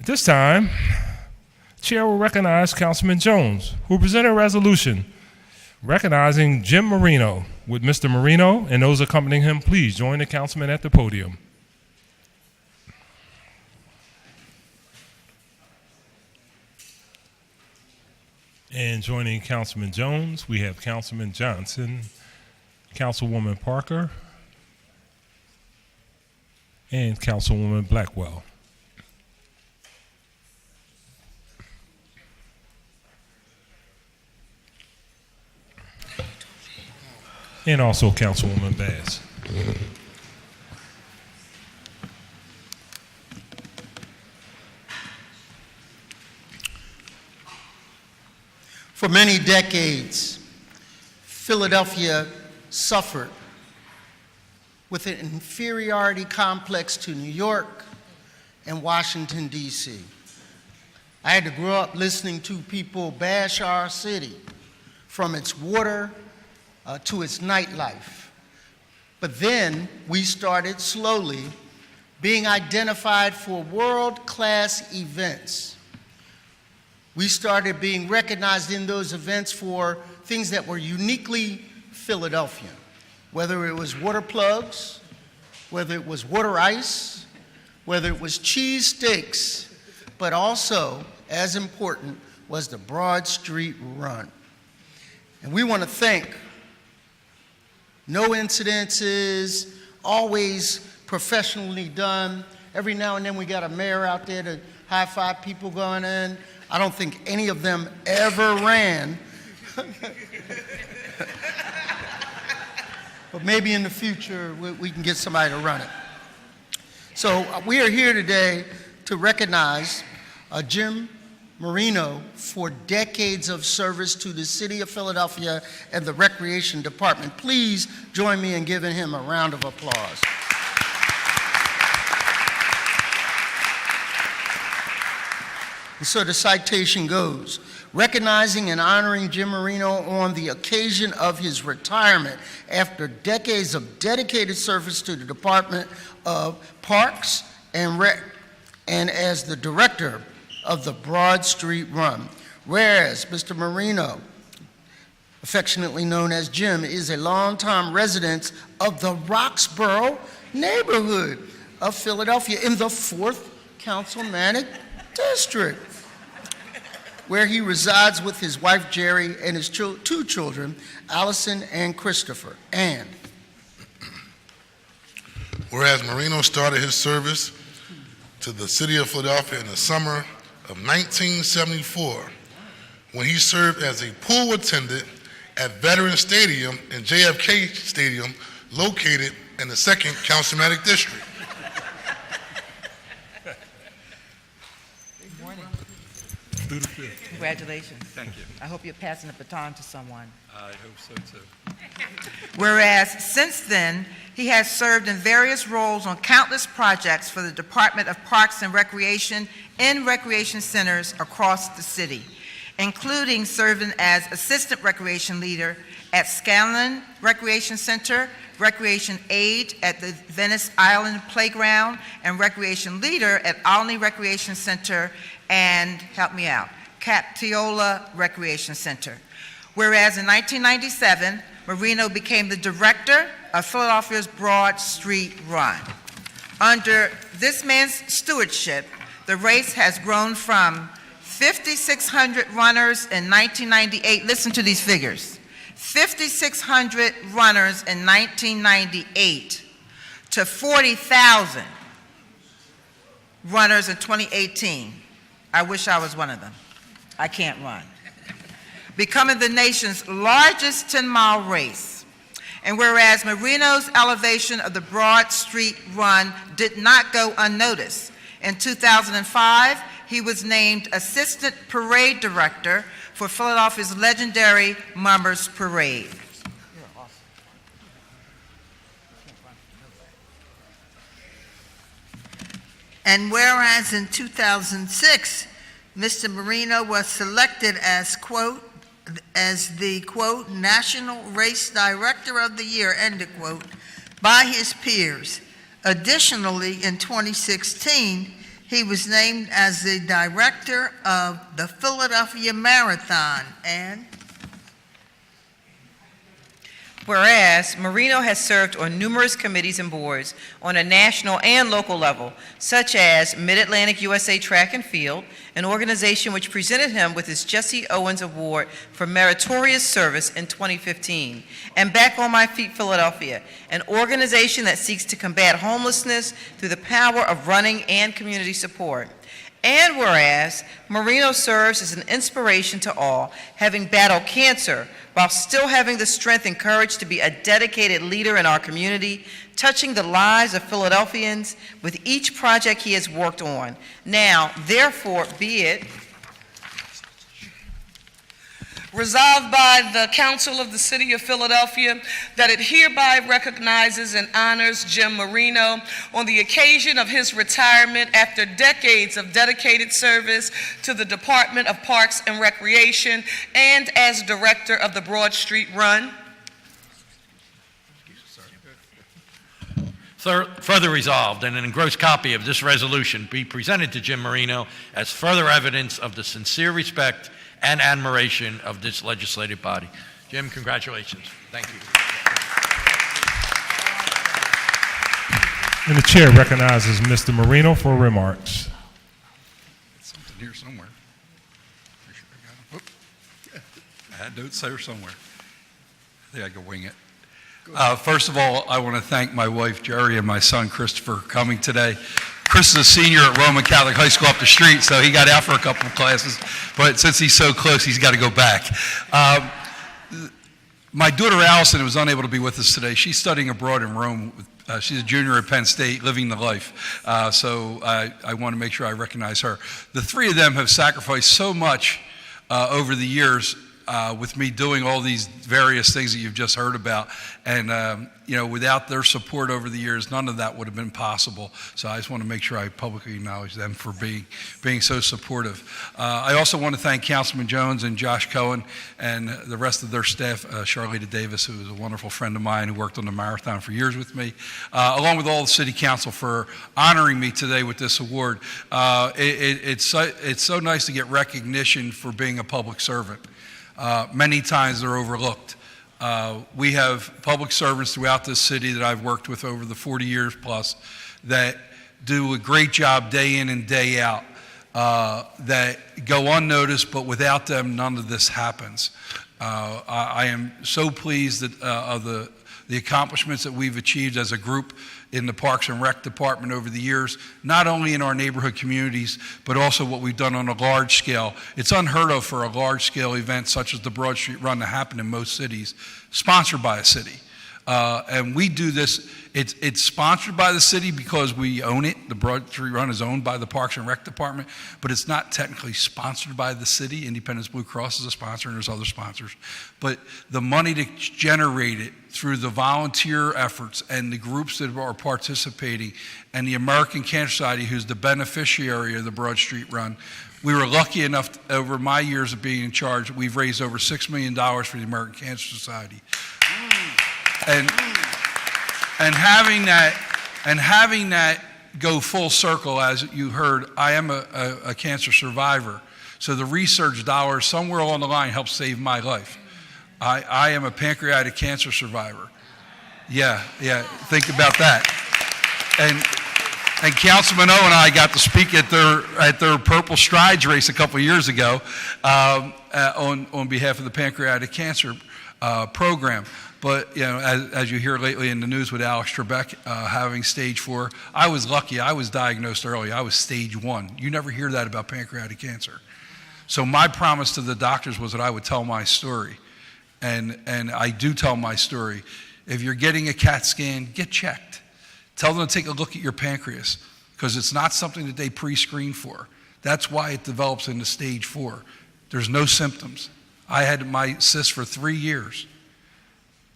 this time, Chair will recognize Councilman Jones, who presented a resolution recognizing Jim Marino. Would Mr. Marino and those accompanying him please join the councilman at the podium? And joining Councilman Jones, we have Councilman Johnson, Councilwoman Parker, and Councilwoman Blackwell. And also Councilwoman Bass. For many decades, Philadelphia suffered with an inferiority complex to New York and Washington, D.C. I had to grow up listening to people bash our city, from its water to its nightlife. But then we started slowly being identified for world-class events. We started being recognized in those events for things that were uniquely Philadelphian, whether it was water plugs, whether it was water ice, whether it was cheese steaks, but also, as important, was the Broad Street Run. And we want to thank no incidences, always professionally done. Every now and then we got a mayor out there to high-five people going in. I don't think any of them ever ran. But maybe in the future we can get somebody to run it. So we are here today to recognize Jim Marino for decades of service to the city of Philadelphia and the Recreation Department. Please join me in giving him a round of applause. And so the citation goes, recognizing and honoring Jim Marino on the occasion of his retirement after decades of dedicated service to the Department of Parks and Rec, and as the director of the Broad Street Run. Whereas Mr. Marino, affectionately known as Jim, is a longtime resident of the Roxborough neighborhood of Philadelphia in the 4th Councilmanic District, where he resides with his wife Jerry and his two children, Allison and Christopher. And whereas Marino started his service to the city of Philadelphia in the summer of 1974, when he served as a pool attendant at Veterans Stadium and JFK Stadium, located in the 2nd Councilmanic District. Good morning. Through the fifth. Congratulations. Thank you. I hope you're passing the baton to someone. I hope so too. Whereas since then, he has served in various roles on countless projects for the Department of Parks and Recreation in recreation centers across the city, including serving as assistant recreation leader at Scanlon Recreation Center, recreation aide at the Venice Island Playground, and recreation leader at Olney Recreation Center and, help me out, Captiola Recreation Center. Whereas in 1997, Marino became the director of Philadelphia's Broad Street Run. Under this man's stewardship, the race has grown from 5,600 runners in 1998, listen to these figures, 5,600 runners in 1998 to 40,000 runners in 2018. I wish I was one of them. I can't run. Becoming the nation's largest 10-mile race. And whereas Marino's elevation of the Broad Street Run did not go unnoticed, in 2005, he was named Assistant Parade Director for Philadelphia's legendary Mummers Parade. You're awesome. And whereas in 2006, Mr. Marino was selected as, quote, as the, quote, National Race Director of the Year, end of quote, by his peers. Additionally, in 2016, he was named as the director of the Philadelphia Marathon. And whereas Marino has served on numerous committees and boards on a national and local level, such as Mid-Atlantic USA Track and Field, an organization which presented him with his Jesse Owens Award for Meritorious Service in 2015, and Back on My Feet Philadelphia, an organization that seeks to combat homelessness through the power of running and community support. And whereas Marino serves as an inspiration to all, having battled cancer while still having the strength and courage to be a dedicated leader in our community, touching the lives of Philadelphians with each project he has worked on. Now, therefore, be it resolved by the Council of the City of Philadelphia that it hereby recognizes and honors Jim Marino on the occasion of his retirement after decades of dedicated service to the Department of Parks and Recreation and as director of the Broad Street Run. Further resolved, and an engrossed copy of this resolution be presented to Jim Marino as further evidence of the sincere respect and admiration of this legislative body. Jim, congratulations. Thank you. And the chair recognizes Mr. Marino for remarks. Something here somewhere. Pretty sure I got it. I had notes there somewhere. I think I can wing it. First of all, I want to thank my wife, Jerry, and my son, Christopher, for coming today. Chris is a senior at Roman Catholic High School up the street, so he got out for a couple of classes. But since he's so close, he's got to go back. My daughter, Allison, was unable to be with us today. She's studying abroad in Rome. She's a junior at Penn State, living the life. So I want to make sure I recognize her. The three of them have sacrificed so much over the years with me doing all these various things that you've just heard about. And, without their support over the years, none of that would have been possible. So I just want to make sure I publicly acknowledge them for being so supportive. I also want to thank Councilman Jones and Josh Cohen and the rest of their staff, Charlita Davis, who is a wonderful friend of mine who worked on the marathon for years with me, along with all the city council for honoring me today with this award. It's so nice to get recognition for being a public servant. Many times they're overlooked. We have public servants throughout this city that I've worked with over the 40 years plus that do a great job day in and day out, that go unnoticed, but without them, none of this happens. I am so pleased that, of the accomplishments that we've achieved as a group in the Parks and Rec Department over the years, not only in our neighborhood communities, but also what we've done on a large scale. It's unheard of for a large scale event such as the Broad Street Run to happen in most cities, sponsored by a city. And we do this, it's sponsored by the city because we own it. The Broad Street Run is owned by the Parks and Rec Department, but it's not technically sponsored by the city. Independence Blue Cross is a sponsor and there's other sponsors. But the money to generate it through the volunteer efforts and the groups that are participating and the American Cancer Society, who's the beneficiary of the Broad Street Run, we were lucky enough over my years of being in charge, we've raised over $6 million for the American Cancer Society. And having that go full circle, as you heard, I am a cancer survivor. So the research dollars somewhere along the line helped save my life. I am a pancreatic cancer survivor. Yeah, think about that. And Councilman O and I got to speak at their Purple Strides race a couple of years ago on behalf of the pancreatic cancer program. But, as you hear lately in the news with Alex Trebek having stage 4, I was lucky. I was diagnosed early. I was stage 1. You never hear that about pancreatic cancer. So my promise to the doctors was that I would tell my story. And I do tell my story. If you're getting a CAT scan, get checked. Tell them to take a look at your pancreas because it's not something that they pre-screen for. That's why it develops into stage 4. There's no symptoms. I had my cyst for 3 years.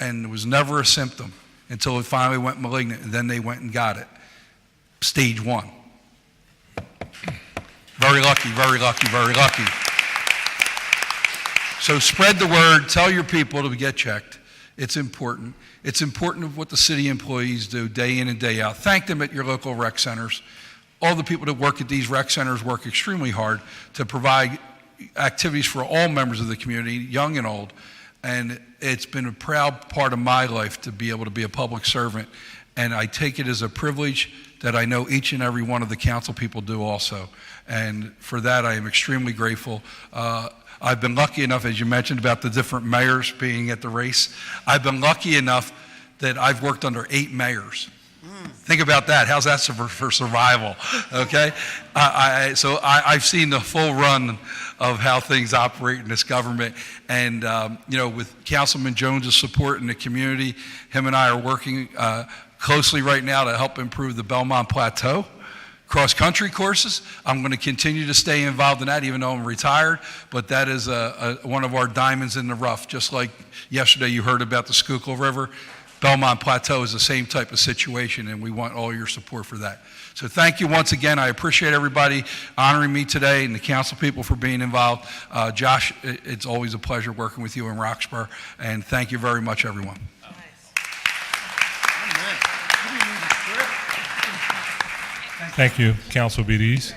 And there was never a symptom until it finally went malignant, and then they went and got it. Stage 1. Very lucky, very lucky, very lucky. So spread the word, tell your people to get checked. It's important. It's important of what the city employees do day in and day out. Thank them at your local rec centers. all the people that work at these rec centers work extremely hard to provide activities for all members of the community, young and old. And it's been a proud part of my life to be able to be a public servant. And I take it as a privilege that I know each and every one of the council people do also. And for that, I am extremely grateful. I've been lucky enough, as you mentioned, about the different mayors being at the race. I've been lucky enough that I've worked under 8 mayors. Think about that. How's that for survival? Okay? So I've seen the full run of how things operate in this government. And, with Councilman Jones' support in the community, him and I are working closely right now to help improve the Belmont Plateau cross-country courses. I'm going to continue to stay involved in that, even though I'm retired, but that is one of our diamonds in the rough. Just like yesterday you heard about the Schuylkill River, Belmont Plateau is the same type of situation, and we want all your support for that. So thank you once again. I appreciate everybody honoring me today and the council people for being involved. Josh, it's always a pleasure working with you in Roxborough, and thank you very much, everyone. Thank you, Council BDs.